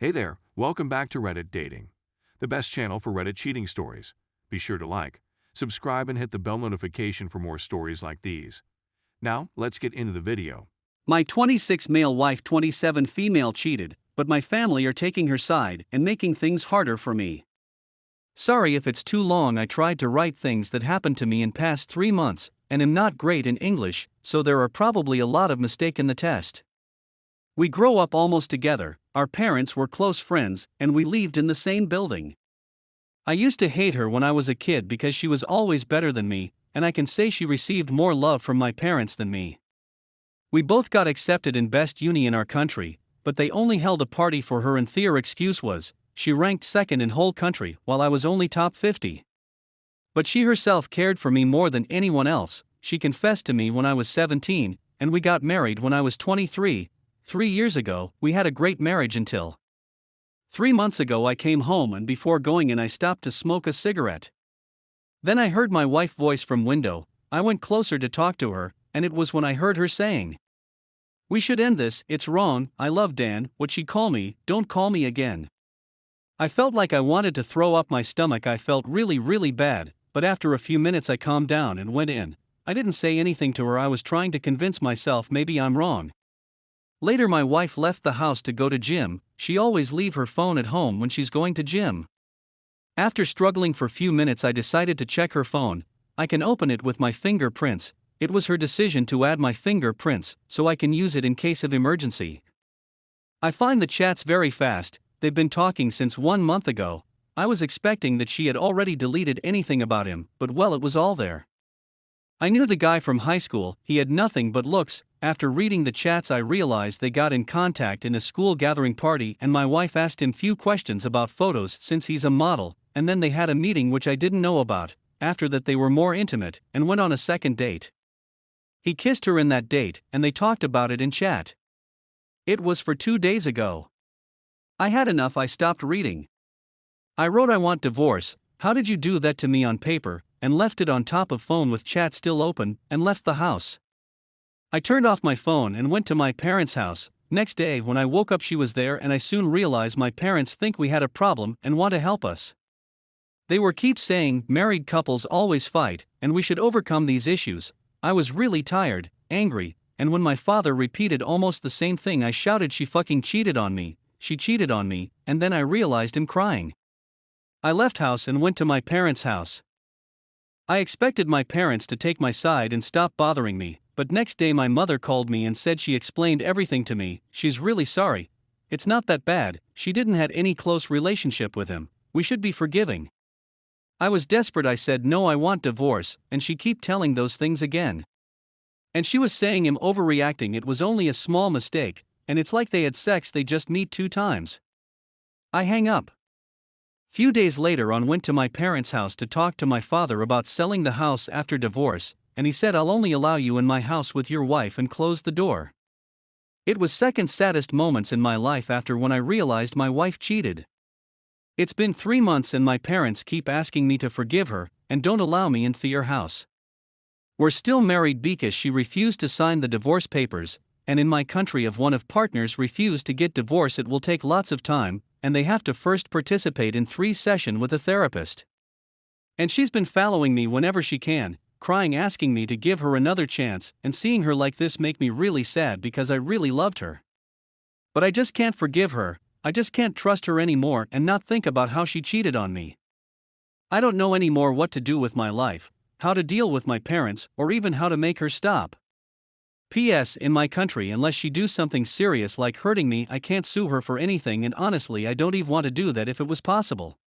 Hey there, welcome back to Reddit Dating, the best channel for Reddit cheating stories. Be sure to like, subscribe, and hit the bell notification for more stories like these. Now, let's get into the video. My 26 male wife 27 female cheated, but my family are taking her side and making things harder for me. Sorry if it's too long. I tried to write things that happened to me in past 3 months, and am not great in English, so there are probably a lot of mistake in the test. We grow up almost together, our parents were close friends, and we lived in the same building. I used to hate her when I was a kid because she was always better than me, and I can say she received more love from my parents than me. We both got accepted in best uni in our country, but they only held a party for her and their excuse was, she ranked second in whole country while I was only top 50. But she herself cared for me more than anyone else. She confessed to me when I was 17, and we got married when I was 23. 3 years ago, we had a great marriage until 3 months ago I came home and before going in I stopped to smoke a cigarette. Then I heard my wife voice from window. I went closer to talk to her, and it was when I heard her saying, "We should end this, it's wrong, I love Dan, what she call me, don't call me again." I felt like I wanted to throw up my stomach. I felt really bad, but after a few minutes I calmed down and went in. I didn't say anything to her. I was trying to convince myself maybe I'm wrong. Later my wife left the house to go to gym. She always leave her phone at home when she's going to gym. After struggling for few minutes I decided to check her phone. I can open it with my fingerprints. It was her decision to add my fingerprints, so I can use it in case of emergency. I find the chats very fast. They've been talking since 1 month ago. I was expecting that she had already deleted anything about him, but well, it was all there. I knew the guy from high school. He had nothing but looks. After reading the chats I realized they got in contact in a school gathering party and my wife asked him few questions about photos since he's a model, and then they had a meeting which I didn't know about. After that they were more intimate and went on a second date. He kissed her in that date and they talked about it in chat. It was for 2 days ago. I had enough. I stopped reading. I wrote I want divorce. How did you do that to me on paper, and left it on top of phone with chat still open, and left the house. I turned off my phone and went to my parents' house. Next day when I woke up she was there and I soon realized my parents think we had a problem and want to help us. They were keep saying married couples always fight and we should overcome these issues. I was really tired, angry, and when my father repeated almost the same thing I shouted she fucking cheated on me, she cheated on me, and then I realized him crying. I left house and went to my parents' house. I expected my parents to take my side and stop bothering me, but next day my mother called me and said she explained everything to me. She's really sorry. It's not that bad. She didn't had any close relationship with him. We should be forgiving. I was desperate. I said no, I want divorce, and she keep telling those things again. And she was saying him overreacting. It was only a small mistake, and it's like they had sex, they just meet 2 times. I hang up. Few days later on went to my parents' house to talk to my father about selling the house after divorce, and he said I'll only allow you in my house with your wife and closed the door. It was second saddest moments in my life after when I realized my wife cheated. It's been 3 months and my parents keep asking me to forgive her and don't allow me in their house. We're still married because she refused to sign the divorce papers, and in my country if one of partners refuse to get divorce it will take lots of time, and they have to first participate in 3 sessions with a therapist. And she's been following me whenever she can, crying asking me to give her another chance, and seeing her like this make me really sad because I really loved her. But I just can't forgive her. I just can't trust her anymore and not think about how she cheated on me. I don't know anymore what to do with my life, how to deal with my parents, or even how to make her stop. P.S. In my country unless she do something serious like hurting me I can't sue her for anything, and honestly I don't even want to do that if it was possible.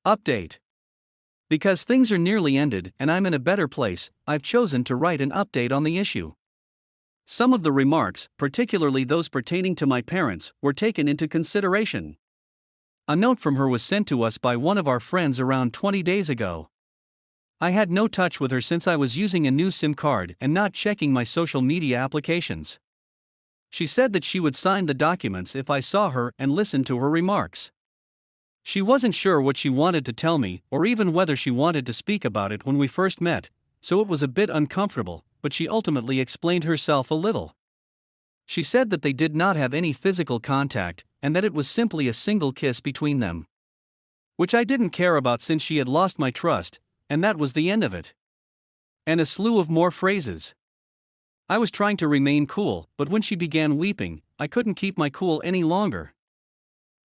Update. Because things are nearly ended and I'm in a better place, I've chosen to write an update on the issue. Some of the remarks, particularly those pertaining to my parents, were taken into consideration. A note from her was sent to us by one of our friends around 20 days ago. I had no touch with her since I was using a new SIM card and not checking my social media applications. She said that she would sign the documents if I saw her and listen to her remarks. She wasn't sure what she wanted to tell me or even whether she wanted to speak about it when we first met, so it was a bit uncomfortable, but she ultimately explained herself a little. She said that they did not have any physical contact and that it was simply a single kiss between them. Which I didn't care about since she had lost my trust, and that was the end of it. And a slew of more phrases. I was trying to remain cool, but when she began weeping, I couldn't keep my cool any longer.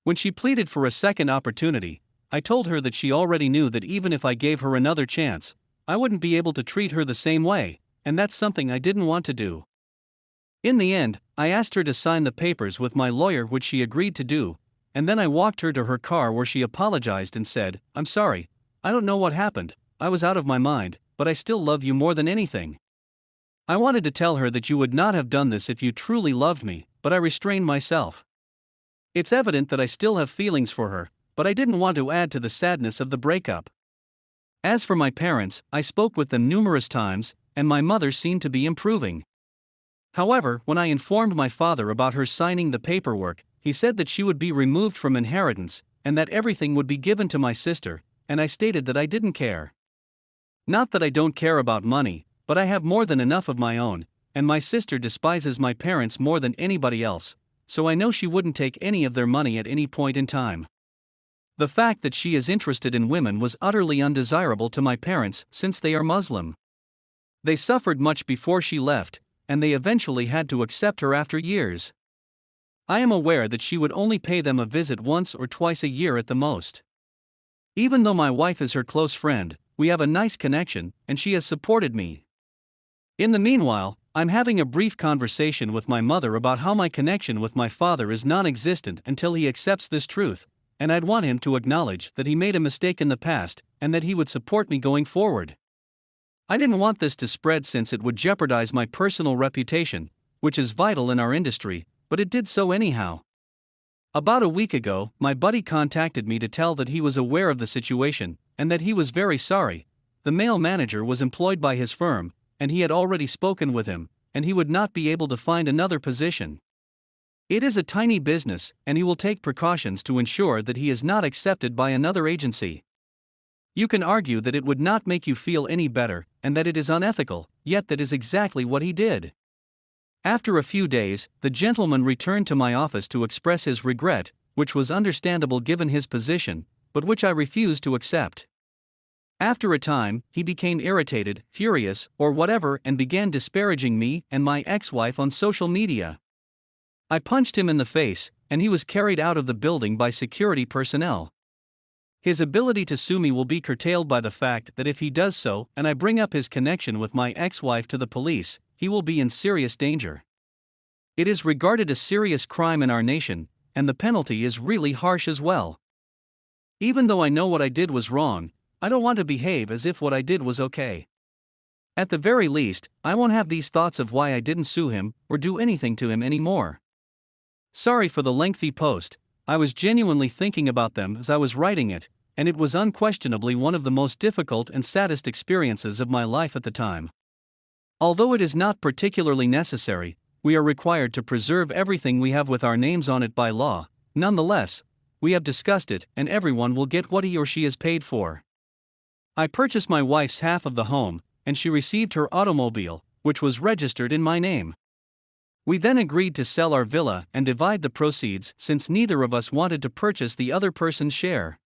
When she pleaded for a second opportunity, I told her that she already knew that even if I gave her another chance, I wouldn't be able to treat her the same way, and that's something I didn't want to do. In the end, I asked her to sign the papers with my lawyer, which she agreed to do, and then I walked her to her car where she apologized and said, "I'm sorry, I don't know what happened, I was out of my mind, but I still love you more than anything." I wanted to tell her that you would not have done this if you truly loved me, but I restrained myself. It's evident that I still have feelings for her, but I didn't want to add to the sadness of the breakup. As for my parents, I spoke with them numerous times, and my mother seemed to be improving. However, when I informed my father about her signing the paperwork, he said that she would be removed from inheritance, and that everything would be given to my sister, and I stated that I didn't care. Not that I don't care about money, but I have more than enough of my own, and my sister despises my parents more than anybody else, so I know she wouldn't take any of their money at any point in time. The fact that she is interested in women was utterly undesirable to my parents since they are Muslim. They suffered much before she left, and they eventually had to accept her after years. I am aware that she would only pay them a visit once or twice a year at the most. Even though my wife is her close friend, we have a nice connection, and she has supported me. In the meanwhile, I'm having a brief conversation with my mother about how my connection with my father is non-existent until he accepts this truth, and I'd want him to acknowledge that he made a mistake in the past, and that he would support me going forward. I didn't want this to spread since it would jeopardize my personal reputation, which is vital in our industry, but it did so anyhow. About a week ago, my buddy contacted me to tell that he was aware of the situation, and that he was very sorry. The male manager was employed by his firm, and he had already spoken with him, and he would not be able to find another position. It is a tiny business, and he will take precautions to ensure that he is not accepted by another agency. You can argue that it would not make you feel any better, and that it is unethical, yet that is exactly what he did. After a few days, the gentleman returned to my office to express his regret, which was understandable given his position, but which I refused to accept. After a time, he became irritated, furious, or whatever, and began disparaging me and my ex-wife on social media. I punched him in the face, and he was carried out of the building by security personnel. His ability to sue me will be curtailed by the fact that if he does so, and I bring up his connection with my ex-wife to the police, he will be in serious danger. It is regarded a serious crime in our nation, and the penalty is really harsh as well. Even though I know what I did was wrong, I don't want to behave as if what I did was okay. At the very least, I won't have these thoughts of why I didn't sue him or do anything to him anymore. Sorry for the lengthy post, I was genuinely thinking about them as I was writing it, and it was unquestionably one of the most difficult and saddest experiences of my life at the time. Although it is not particularly necessary, we are required to preserve everything we have with our names on it by law. Nonetheless, we have discussed it, and everyone will get what he or she is paid for. I purchased my wife's half of the home, and she received her automobile, which was registered in my name. We then agreed to sell our villa and divide the proceeds since neither of us wanted to purchase the other person's share.